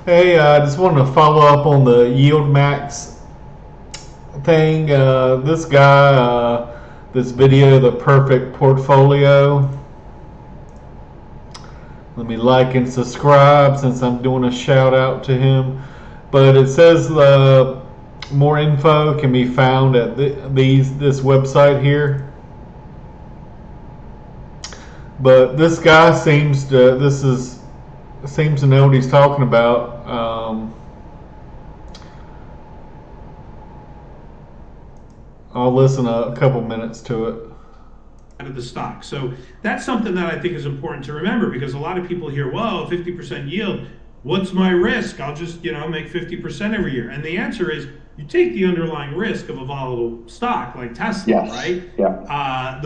Hey, I just wanted to follow up on the yield max thing. This guy, this video, the perfect portfolio. Let me like and subscribe since I'm doing a shout out to him. But it says more info can be found at this website here. But this guy seems to know what he's talking about. I'll listen a couple minutes to it. Of the stock. So that's something that I think is important to remember, because a lot of people hear, whoa, 50% yield, what's my risk? I'll just, make 50% every year. And the answer is you take the underlying risk of a volatile stock like Tesla, Yes. right? Yeah.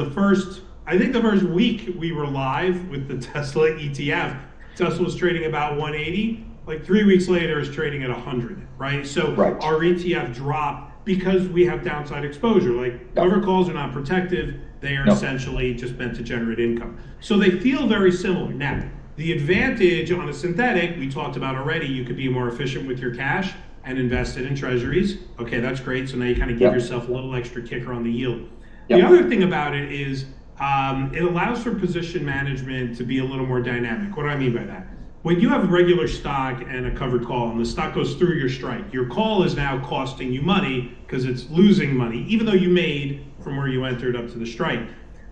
I think the first week we were live with the Tesla ETF, Tesla was trading about 180. Like 3 weeks later, it's trading at 100, right? So Right. our ETF dropped because we have downside exposure. Like cover calls are not protective. They are No. essentially just meant to generate income. So they feel very similar. Now, the advantage on a synthetic, we talked about already, you could be more efficient with your cash and invest it in treasuries. Okay, that's great. So now you kind of give yourself a little extra kicker on the yield. The other thing about it is it allows for position management to be a little more dynamic. What do I mean by that? When you have a regular stock and a covered call and the stock goes through your strike, your call is now costing you money because it's losing money, even though you made from where you entered up to the strike.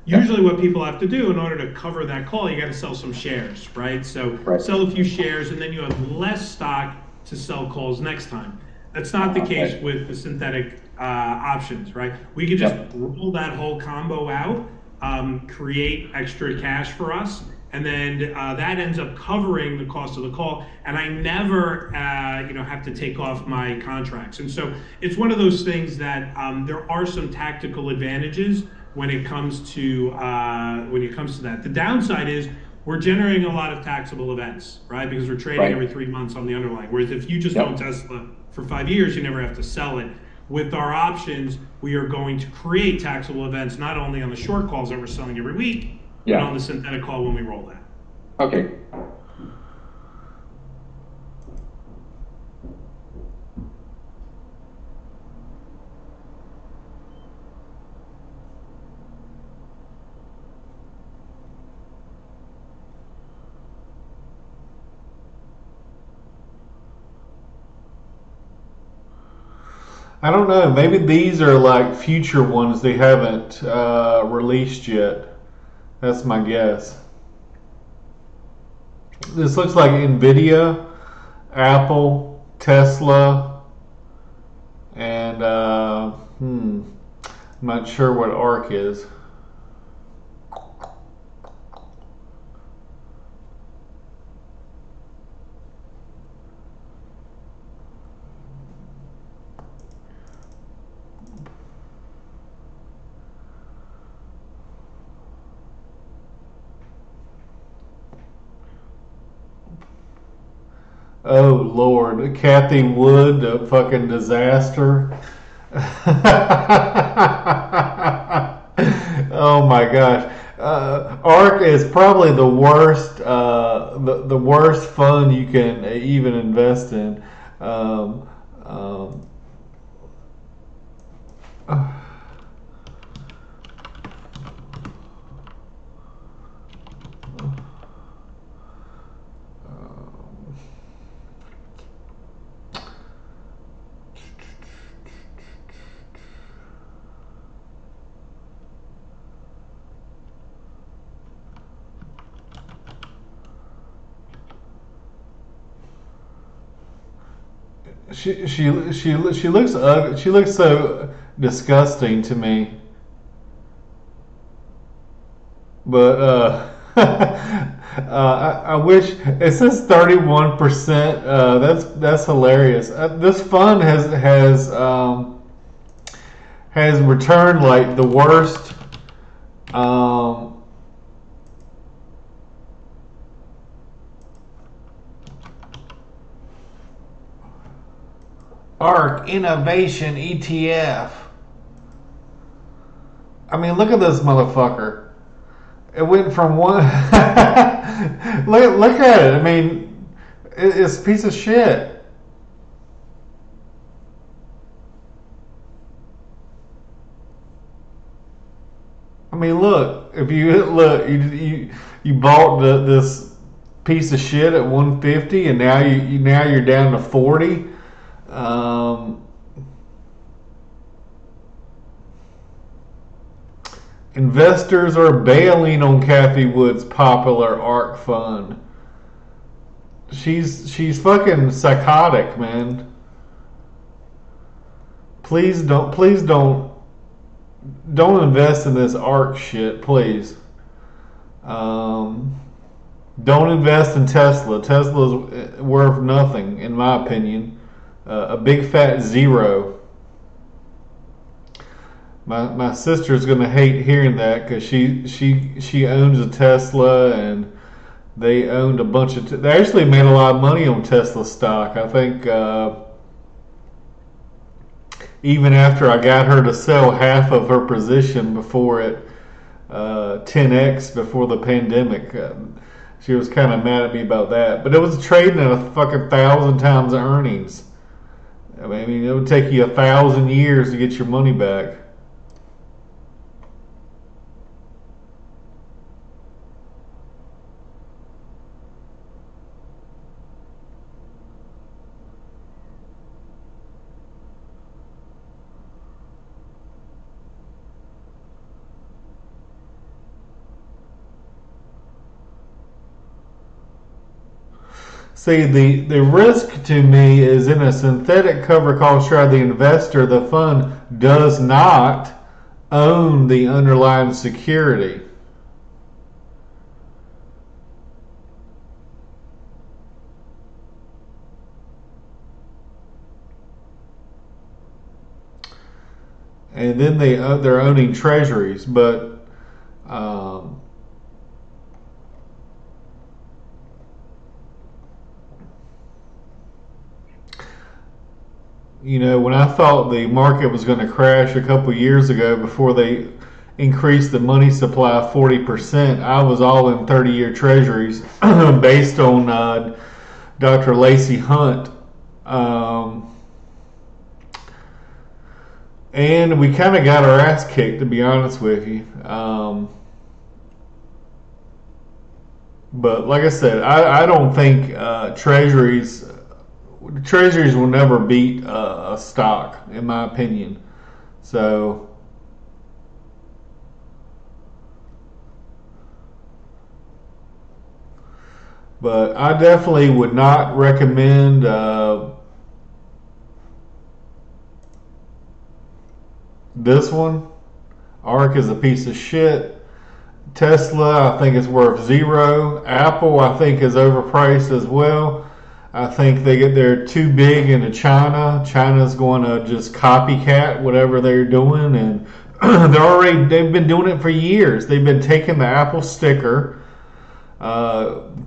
Usually what people have to do in order to cover that call, you got to sell some shares, right? So sell a few shares and then you have less stock to sell calls next time. That's not the case with the synthetic options, right? We could just roll that whole combo out, create extra cash for us, and then that ends up covering the cost of the call, and I never have to take off my contracts. And so it's one of those things that there are some tactical advantages when it comes to that. The downside is we're generating a lot of taxable events, right? Because we're trading every 3 months on the underlying. Whereas if you just own Tesla for 5 years, you never have to sell it. With our options, we are going to create taxable events not only on the short calls that we're selling every week, but on the synthetic call when we roll that. Okay. I don't know. Maybe these are like future ones they haven't released yet. That's my guess. This looks like Nvidia, Apple, Tesla, and I'm not sure what ARC is. Oh Lord, Kathy Wood, the fucking disaster. Oh my gosh. ARC is probably the worst, the worst fund you can even invest in. Um, um, she looks ugly. She looks so disgusting to me. But I wish it says 31%. That's hilarious. This fund has returned like the worst. Um, ARC Innovation ETF. I mean, look at this motherfucker. It went from one. Look at it. I mean, It's a piece of shit. I mean, look. If you look, you bought this piece of shit at 150, and now you're down to 40. Investors are bailing on Kathy Wood's popular ARK fund. She's fucking psychotic, man. Please don't invest in this ARK shit, please. Don't invest in Tesla. Tesla's worth nothing, in my opinion. A big fat zero. My sister's gonna hate hearing that because she owns a Tesla, and they owned a bunch of. They actually made a lot of money on Tesla stock. I think even after I got her to sell half of her position before it 10x before the pandemic. She was kind of mad at me about that, but it was trading at a fucking 1,000 times earnings. I mean, it would take you 1,000 years to get your money back. See, the risk to me is in a synthetic cover call strategy. The investor, the fund, does not own the underlying security. And then they're owning treasuries, but you know, when I thought the market was going to crash a couple years ago before they increased the money supply 40%, I was all in 30-year treasuries based on Dr. Lacey Hunt. And we kind of got our ass kicked, to be honest with you. But like I said, I don't think treasuries will never beat a stock, in my opinion. So, but I definitely would not recommend this one. ARK is a piece of shit. Tesla, I think is worth zero. Apple, I think is overpriced as well. I think they're too big into China. China's going to just copycat whatever they're doing, and they've been doing it for years. They've been taking the Apple sticker.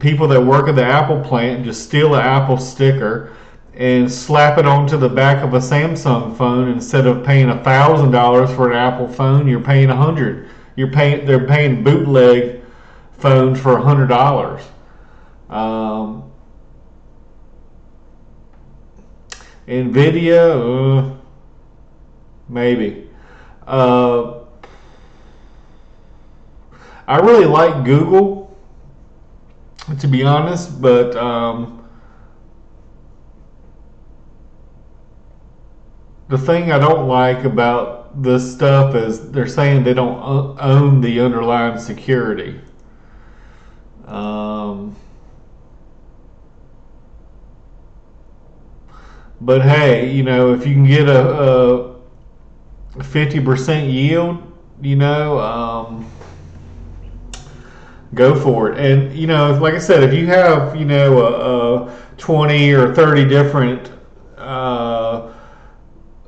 People that work at the Apple plant just steal the Apple sticker and slap it onto the back of a Samsung phone. Instead of paying $1,000 for an Apple phone, you're paying $100. They're paying bootleg phones for $100. Nvidia, maybe. I really like Google, to be honest, but the thing I don't like about this stuff is they're saying they don't own the underlying security. But hey, you know, if you can get a 50% yield, you know, go for it. And you know, like I said, if you have, you know, 20 or 30 different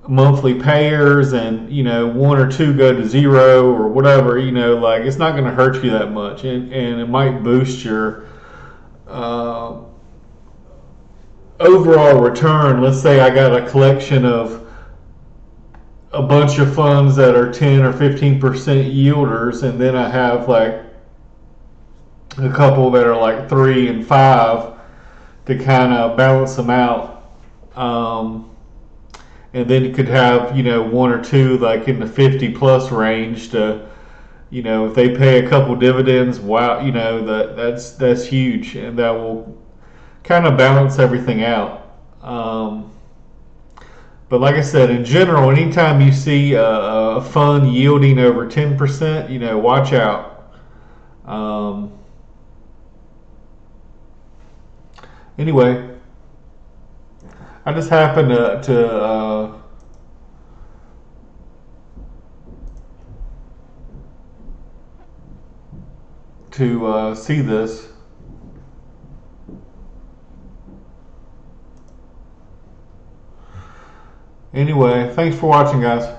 monthly payers, and you know, one or two go to zero or whatever, you know, like it's not going to hurt you that much, and it might boost your overall return. Let's say I got a collection of a bunch of funds that are 10 or 15% yielders, and then I have like a couple that are like 3 and 5 to kind of balance them out. And then you could have, one or two like in the 50 plus range to, if they pay a couple dividends, wow, that's huge, and that will kind of balance everything out. But like I said, in general, anytime you see a fund yielding over 10%, watch out. Anyway, I just happened to see this. Anyway, thanks for watching, guys.